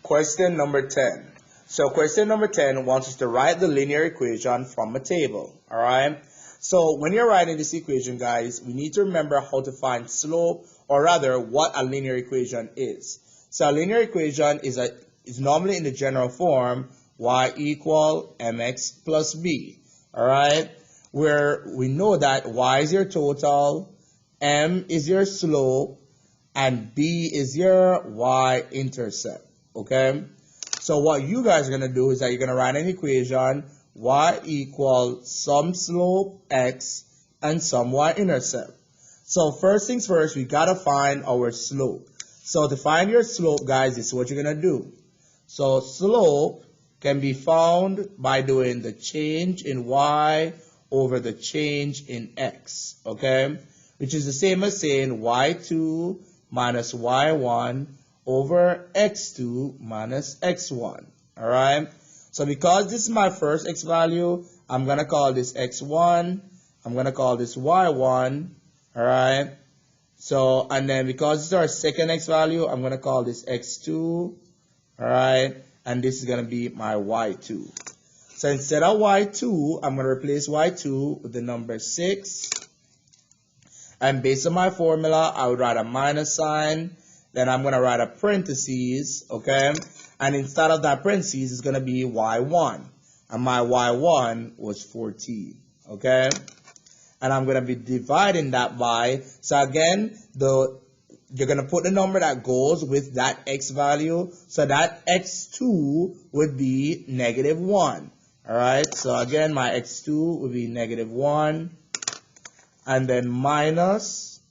Question number 10. So question number 10 wants us to write the linear equation from a table. Alright? So when you're writing this equation, guys, we need to remember how to find slope, or rather what a linear equation is. So a linear equation is normally in the general form y equal mx plus b. Alright? Where we know that y is your total, m is your slope, and b is your y-intercept. Okay? So what you guys are going to do is that you're going to write an equation y equals some slope x and some y-intercept. So first things first, we got to find our slope. So to find your slope, guys, this is what you're going to do. So slope can be found by doing the change in y over the change in x. Okay? Which is the same as saying y2 minus y1 over x2 minus x1. Alright? So because this is my first x value, I'm going to call this x1. I'm going to call this y1. Alright? So, and then because this is our second x value, I'm going to call this x2. Alright? And this is going to be my y2. So instead of y2, I'm going to replace y2 with the number 6. And based on my formula, I would write a minus sign. Then I'm going to write a parentheses, okay? And instead of that parentheses, it's going to be y1. And my y1 was 14, okay? And I'm going to be dividing that by, so again, you're going to put the number that goes with that x value. So that x2 would be negative 1, all right? So again, my x2 would be negative 1. And then minus,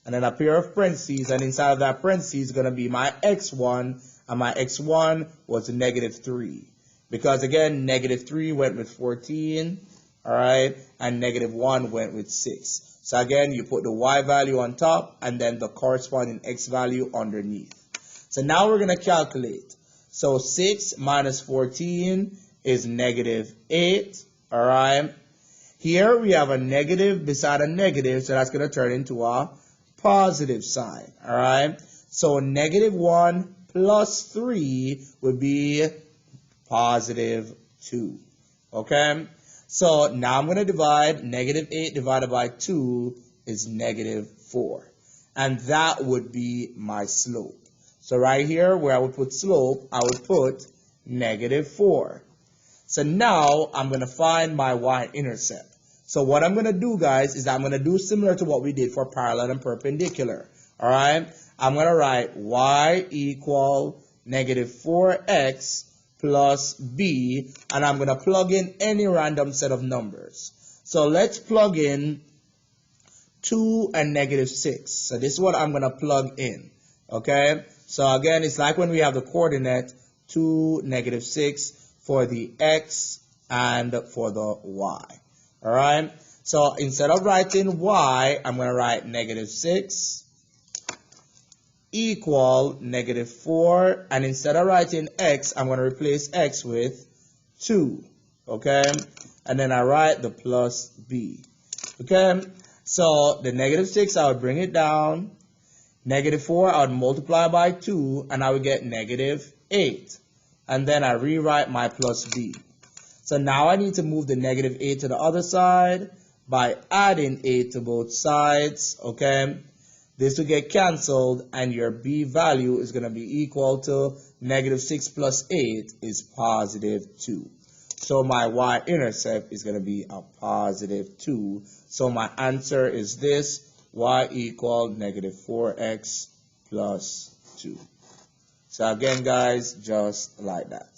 and then a pair of parentheses, and inside of that parentheses is going to be my x1, and my x1 was negative 3. Because again, negative 3 went with 14, alright, and negative 1 went with 6. So again, you put the y value on top, and then the corresponding x value underneath. So now we're going to calculate. So 6 minus 14 is negative 8, alright. Here we have a negative beside a negative, so that's going to turn into a positive sign, all right? So negative 1 plus 3 would be positive 2, okay? So now I'm going to divide negative 8 divided by 2 is negative 4. And that would be my slope. So right here where I would put slope, I would put negative 4. So now I'm going to find my y-intercept. So what I'm going to do, guys, is I'm going to do similar to what we did for parallel and perpendicular. All right? I'm going to write y equal negative 4x plus b, and I'm going to plug in any random set of numbers. So let's plug in 2 and negative 6. So this is what I'm going to plug in. Okay? So again, it's like when we have the coordinate 2, negative 6 for the x and for the y. Alright, so instead of writing y, I'm going to write negative 6 equal negative 4. And instead of writing x, I'm going to replace x with 2. Okay, and then I write the plus b. Okay, so the negative 6, I would bring it down. Negative 4, I would multiply by 2, and I would get negative 8. And then I rewrite my plus b. So now I need to move the negative 8 to the other side by adding 8 to both sides, okay? This will get canceled, and your b value is going to be equal to negative 6 plus 8 is positive 2. So my y-intercept is going to be a positive 2. So my answer is this, y equal negative 4x plus 2. So again, guys, just like that.